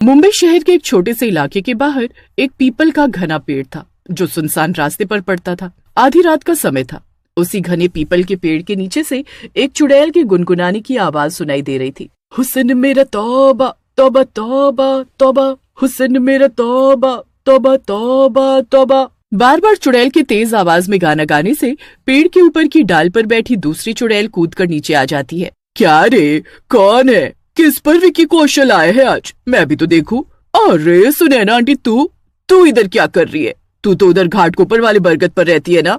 मुंबई शहर के एक छोटे से इलाके के बाहर एक पीपल का घना पेड़ था जो सुनसान रास्ते पर पड़ता था। आधी रात का समय था। उसी घने पीपल के पेड़ के नीचे से एक चुड़ैल की गुनगुनाने की आवाज सुनाई दे रही थी। हुस्न मेरा तौबा तौबा तौबा तौबा, हुस्न मेरा तौबा तौबा तौबा तौबा। बार बार चुड़ैल की तेज आवाज में गाना गाने से पेड़ के ऊपर की डाल पर बैठी दूसरी चुड़ैल कूद कर नीचे आ जाती है। क्या रे, कौन है? किस पर विकी कौशल आए हैं आज? मैं भी तो देखूं। अरे सुनैना आंटी, तू इधर क्या कर रही है? तू तो उधर घाट के ऊपर वाले बरगद पर रहती है ना।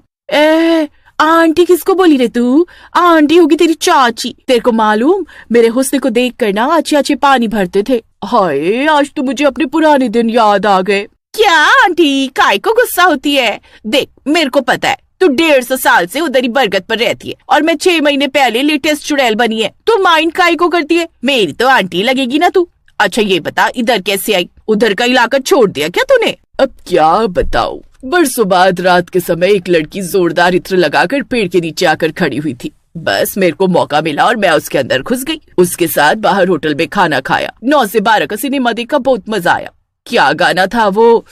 आंटी किसको बोली रे तू? आंटी होगी तेरी चाची। तेरे को मालूम, मेरे हुस्न को देख कर ना अच्छे अच्छे पानी भरते थे। हाय, आज तो मुझे अपने पुराने दिन याद आ गए। क्या आंटी, काय को गुस्सा होती है? देख, मेरे को पता है तू 150 साल से उधर ही बरगद पर रहती है और मैं 6 महीने पहले लेटेस्ट चुड़ैल बनी है। तू माइंड काय को करती है? मेरी तो आंटी लगेगी ना तू। अच्छा ये बता, इधर कैसे आई? उधर का इलाका छोड़ दिया क्या तूने? अब क्या बताऊं, बरसों बाद रात के समय एक लड़की जोरदार इत्र लगाकर पेड़ के नीचे आकर खड़ी हुई थी। बस मेरे को मौका मिला और मैं उसके अंदर घुस गई। उसके साथ बाहर होटल में खाना खाया। 9 से 12 का सिनेमा देखा, बहुत मजा आया। क्या गाना था वो?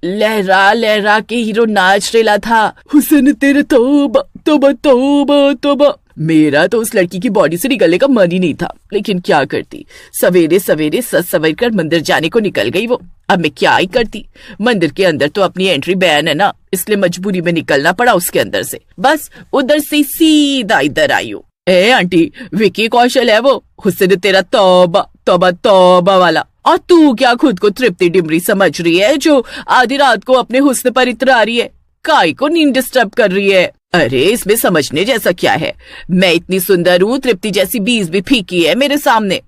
लहरा लहरा के हीरो नाच रेला था, हुस्न तेरे तौबा तौबा तौबा तौबा। मेरा तो उस लड़की की बॉडी से निकलने का मन ही नहीं था, लेकिन क्या करती, सवेरे सवेरे सज सवर कर मंदिर जाने को निकल गई वो। अब मैं क्या ही करती, मंदिर के अंदर तो अपनी एंट्री बैन है ना, इसलिए मजबूरी में निकलना पड़ा उसके अंदर से। बस उधर से सीधा इधर आई हूँ। ए आंटी, विकी कौशल है वो, हुस्न तेरा तौबा तौबा तौबा वाला। और तू क्या खुद को तृप्ति डिमरी समझ रही है जो आधी रात को अपने हुस्न पर इतरा रही है? काय को नींद डिस्टर्ब कर रही है? अरे इसमें समझने जैसा क्या है? मैं इतनी सुंदर हूँ, तृप्ति जैसी 20 भी फीकी है मेरे सामने।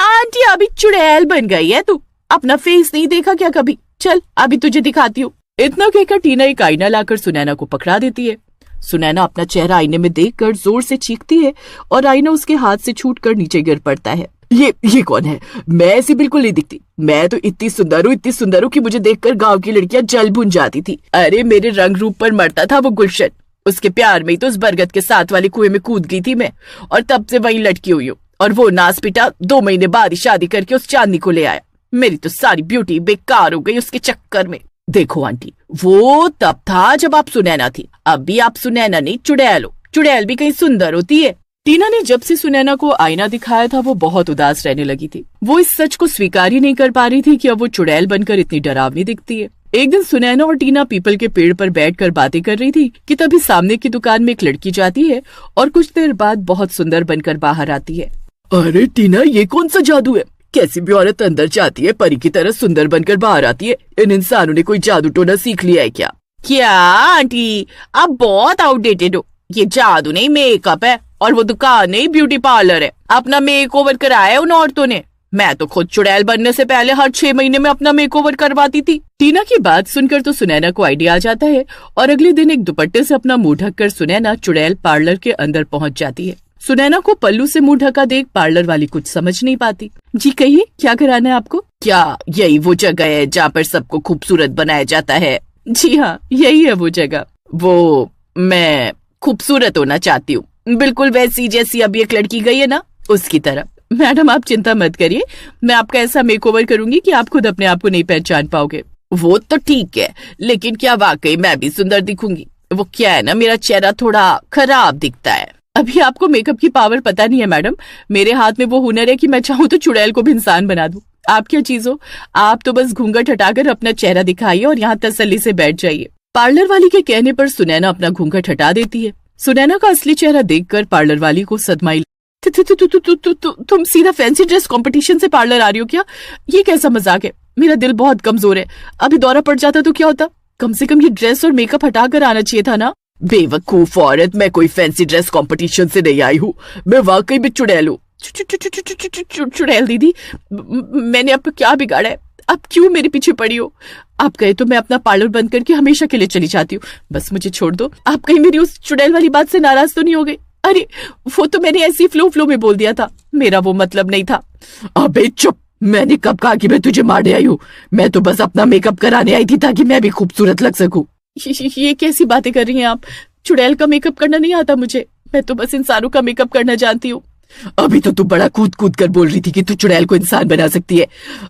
आंटी अभी चुड़ैल बन गई है तू, अपना फेस नहीं देखा क्या कभी? चल अभी तुझे दिखाती हूँ। इतना कहकर टीना एक आईना लाकर सुनैना को पकड़ा देती है। सुनैना अपना चेहरा आईने में देखकर जोर से चीखती है और आईना उसके हाथ से छूटकर नीचे गिर पड़ता है। ये कौन है? मैं ऐसी बिल्कुल नहीं दिखती। मैं तो इतनी सुंदर हूँ कि मुझे देखकर गांव की लड़कियां जल भुन जाती थी। अरे मेरे रंग रूप पर मरता था वो गुलशन। उसके प्यार में ही तो उस बरगद के साथ वाले कुएं में कूद गई थी मैं, और तब से वहीं लटकी हुई हूँ। और वो नास पिटा 2 महीने बाद ही शादी करके उस चांदनी को ले आया। मेरी तो सारी ब्यूटी बेकार हो गई उसके चक्कर में। देखो आंटी, वो तब था जब आप सुनैना थी, अब भी आप सुनैना नहीं चुड़ैल हो। चुड़ैल भी कहीं सुंदर होती है? टीना ने जब से सुनैना को आईना दिखाया था वो बहुत उदास रहने लगी थी। वो इस सच को स्वीकार ही नहीं कर पा रही थी कि अब वो चुड़ैल बनकर इतनी डरावनी दिखती है। एक दिन सुनैना और टीना पीपल के पेड़ पर बैठकर बातें कर रही थी कि तभी सामने की दुकान में एक लड़की जाती है और कुछ देर बाद बहुत सुंदर बनकर बाहर आती है। अरे टीना, ये कौन सा जादू है? कैसी भी औरत अंदर जाती है, परी की तरह सुंदर बनकर बाहर आती है। इन इंसानों ने कोई जादू टोना सीख लिया है क्या? क्या आंटी, आप बहुत आउटडेटेड हो। ये जादू नहीं, मेकअप है, और वो दुकान नहीं, ब्यूटी पार्लर है। अपना मेकओवर कराया है उन औरतों ने। मैं तो खुद चुड़ैल बनने से पहले हर 6 महीने में अपना मेकओवर करवाती थी। टीना की बात सुनकर तो सुनैना को आइडिया आ जाता है और अगले दिन एक दुपट्टे से अपना मुंह ढककर सुनैना चुड़ैल पार्लर के अंदर पहुंच जाती है। सुनैना को पल्लू से मुंह ढका देख पार्लर वाली कुछ समझ नहीं पाती। जी कहिए, क्या कराना है आपको? क्या यही वो जगह है जहाँ पर सबको खूबसूरत बनाया जाता है? जी हाँ, यही है वो जगह। वो मैं खूबसूरत होना चाहती हूँ, बिल्कुल वैसी जैसी अभी एक लड़की गई है ना, उसकी तरह। मैडम आप चिंता मत करिए, मैं आपका ऐसा मेकओवर करूंगी कि आप खुद अपने आप को नहीं पहचान पाओगे। वो तो ठीक है, लेकिन क्या वाकई मैं भी सुंदर दिखूंगी? वो क्या है ना, मेरा चेहरा थोड़ा खराब दिखता है। अभी आपको मेकअप की पावर पता नहीं है मैडम। मेरे हाथ में वो हुनर है कि मैं चाहूँ तो चुड़ैल को भी इंसान बना दूं। आप क्या चीज हो? आप तो बस घूंघट हटाकर अपना चेहरा दिखाइए और यहाँ तसल्ली से बैठ जाइए। पार्लर वाली के कहने पर सुनैना अपना घूंघट हटा देती है। सुनैना का असली चेहरा देखकर पार्लर वाली को सदमा ही। तुम सीधा फैंसी ड्रेस कंपटीशन से पार्लर आ रही हो क्या? ये कैसा मजाक है? मेरा दिल बहुत कमजोर है, अभी दौरा पड़ जाता तो क्या होता? कम से कम ये ड्रेस और मेकअप हटा कर आना चाहिए था ना। बेवकूफ औरत, मैं कोई फैंसी ड्रेस कंपटीशन से नहीं आई हूँ, मैं वाकई में चुड़ैल हूँ। चुड़ैल दीदी, मैंने आपको क्या बिगाड़ा है? आप क्यों मेरे पीछे पड़ी हो? आप कहे तो मैं अपना पार्लर बंद करके हमेशा के लिए चली जाती हूँ। बस मुझे छोड़ दो। आप कहीं मेरी उस चुड़ैल वाली बात से नाराज तो नहीं हो गई? अरे वो तो मैंने ऐसी फ्लो में बोल दिया था, मेरा वो मतलब नहीं था। अबे चुप, मैंने कब कहा कि मैं तुझे मारने आई हूँ? मैं तो बस अपना मेकअप कराने आई थी ताकि मैं भी खूबसूरत लग सकूं। ये कैसी बातें कर रही हैं आप? चुड़ैल का मेकअप करना नहीं आता मुझे, मैं तो बस इंसानों का मेकअप करना जानती हूँ। अभी तो तू बड़ा कूद कूद कर बोल रही थी कि तू चुड़ैल को इंसान बना सकती है।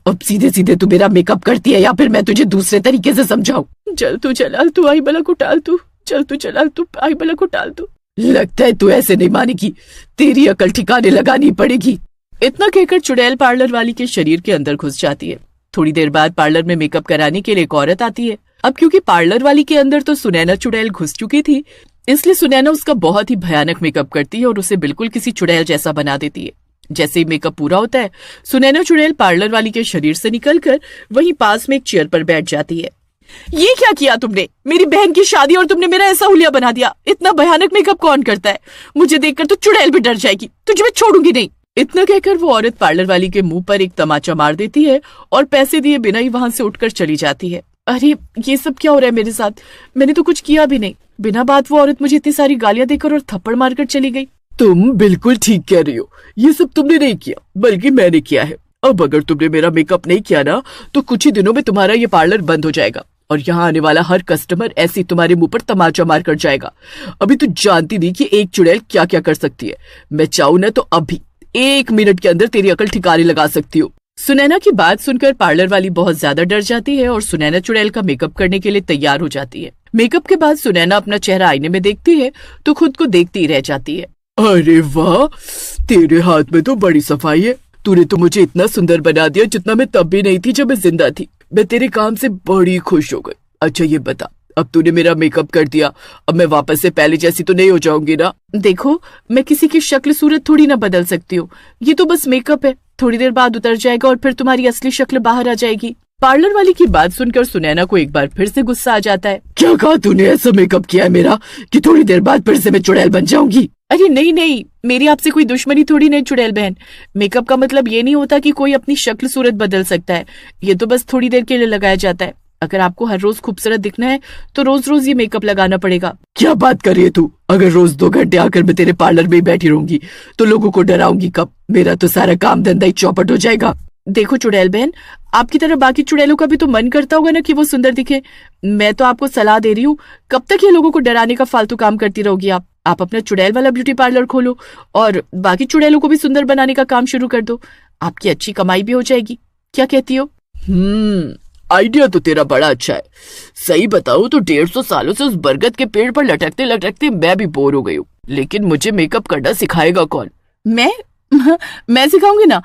अब सीधे सीधे तू मेरा मेकअप करती है या फिर मैं तुझे दूसरे तरीके से समझाऊं? चल तू जलाल, तू आई बला को टाल तू। चल तू जलाल, तू आई बला को टाल तू। लगता है तू ऐसे नहीं मानेगी, तेरी अकल ठिकाने लगानी पड़ेगी। इतना कहकर चुड़ैल पार्लर वाली के शरीर के अंदर घुस जाती है। थोड़ी देर बाद पार्लर में मेकअप कराने के लिए एक औरत आती है। अब क्योंकि पार्लर वाली के अंदर तो सुनैना चुड़ैल घुस चुकी थी, इसलिए सुनैना उसका बहुत ही भयानक मेकअप करती है और उसे बिल्कुल किसी चुड़ैल जैसा बना देती है। जैसे ही मेकअप पूरा होता है, सुनैना चुड़ैल पार्लर वाली के शरीर से निकलकर वहीं पास में एक चेयर पर बैठ जाती है। ये क्या किया तुमने? मेरी बहन की शादी और तुमने मेरा ऐसा हुलिया बना दिया। इतना भयानक मेकअप कौन करता है? मुझे देखकर तो चुड़ैल भी डर जाएगी। तुझे मैं छोड़ूंगी नहीं। इतना कहकर वो औरत पार्लर वाली के मुंह पर एक तमाचा मार देती है और पैसे दिए बिना ही वहां से उठकर चली जाती है। अरे ये सब क्या हो रहा है मेरे साथ? मैंने तो कुछ किया भी नहीं। बिना बात वो औरत मुझे इतनी सारी गालियां देकर और थप्पड़ मारकर चली गई। तुम बिल्कुल ठीक कह रही हो, ये सब तुमने नहीं किया बल्कि मैंने किया है। अब अगर तुमने मेरा मेकअप नहीं किया ना तो कुछ ही दिनों में तुम्हारा ये पार्लर बंद हो जाएगा और यहाँ आने वाला हर कस्टमर ऐसे तुम्हारे मुंह पर तमाचा मार कर जाएगा। अभी तो जानती नहीं कि एक चुड़ैल क्या क्या कर सकती है। मैं चाहूं ना तो अभी 1 मिनट के अंदर तेरी अकल ठिकाने लगा सकती हूँ। सुनैना की बात सुनकर पार्लर वाली बहुत ज्यादा डर जाती है और सुनैना चुड़ैल का मेकअप करने के लिए तैयार हो जाती है। मेकअप के बाद सुनैना अपना चेहरा आईने में देखती है तो खुद को देखती ही रह जाती है। अरे वाह, तेरे हाथ में तो बड़ी सफाई है। तूने तो मुझे इतना सुंदर बना दिया जितना मैं तब भी नहीं थी जब मैं जिंदा थी। मैं तेरे काम से बड़ी खुश हो गई। अच्छा ये बता, अब तूने मेरा मेकअप कर दिया, अब मैं वापस से पहले जैसी तो नहीं हो जाऊंगी ना? देखो, मैं किसी की शक्ल सूरत थोड़ी ना बदल सकती हूँ। ये तो बस मेकअप है, थोड़ी देर बाद उतर जाएगा और फिर तुम्हारी असली शक्ल बाहर आ जाएगी। पार्लर वाली की बात सुनकर सुनैना को एक बार फिर से गुस्सा आ जाता है। क्या कहा तूने? ऐसा मेकअप किया है मेरा कि थोड़ी देर बाद फिर से मैं चुड़ैल बन जाऊंगी? अरे नहीं नहीं, मेरी आपसे कोई दुश्मनी थोड़ी नहीं चुड़ैल बहन। मेकअप का मतलब ये नहीं होता कि कोई अपनी शक्ल सूरत बदल सकता है। ये तो बस थोड़ी देर के लिए लगाया जाता है। अगर आपको हर रोज खूबसूरत दिखना है तो रोज रोज ये मेकअप लगाना पड़ेगा। क्या बात कर रही है तू? अगर रोज 2 घंटे आकर मैं तेरे पार्लर में ही बैठी रहूंगी तो लोगों को डराऊंगी कब? मेरा तो सारा काम धंधा ही चौपट हो जाएगा। देखो चुड़ैल बहन, आपकी तरह बाकी चुड़ैलों का भी तो मन करता होगा ना कि वो सुंदर दिखे। मैं तो आपको सलाह दे रही हूँ, कब तक ये लोगों को डराने का फालतू काम करती रहोगी आप अपना चुड़ैल वाला ब्यूटी पार्लर खोलो और बाकी चुड़ैलों को भी सुंदर बनाने का काम शुरू कर दो। आपकी अच्छी कमाई भी हो जाएगी। क्या कहती हो? आइडिया तो तेरा बड़ा अच्छा है। सही बताऊं तो 150 सालों से उस बरगद के पेड़ पर लटकते लटकते मैं भी बोर हो गई हूँ। लेकिन मुझे मेकअप करना सिखाएगा कौन? मैं सिखाऊंगी ना।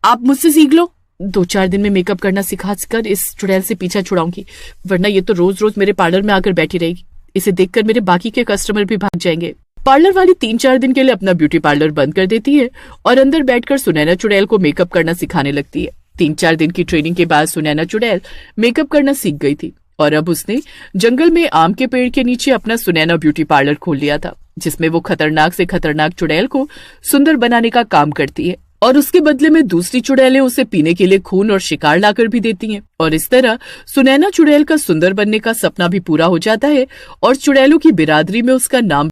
आप मुझसे सीख लो। 2-4 दिन में मेकअप करना सिखा कर इस चुड़ैल से पीछा छुड़ाऊंगी, वरना ये तो रोज रोज मेरे पार्लर में आकर बैठी रहेगी। इसे देखकर मेरे बाकी के कस्टमर भी भाग जाएंगे। पार्लर वाली 3-4 दिन के लिए अपना ब्यूटी पार्लर बंद कर देती है और अंदर बैठकर सुनैना चुड़ैल को मेकअप करना सिखाने लगती है। 3-4 दिन की ट्रेनिंग के बाद सुनैना चुड़ैल मेकअप करना सीख गई थी और अब उसने जंगल में आम के पेड़ के नीचे अपना सुनैना ब्यूटी पार्लर खोल लिया था, जिसमें वो खतरनाक से खतरनाक चुड़ैल को सुंदर बनाने का काम करती है और उसके बदले में दूसरी चुड़ैलें उसे पीने के लिए खून और शिकार लाकर भी देती हैं। और इस तरह सुनैना चुड़ैल का सुंदर बनने का सपना भी पूरा हो जाता है और चुड़ैलों की बिरादरी में उसका नाम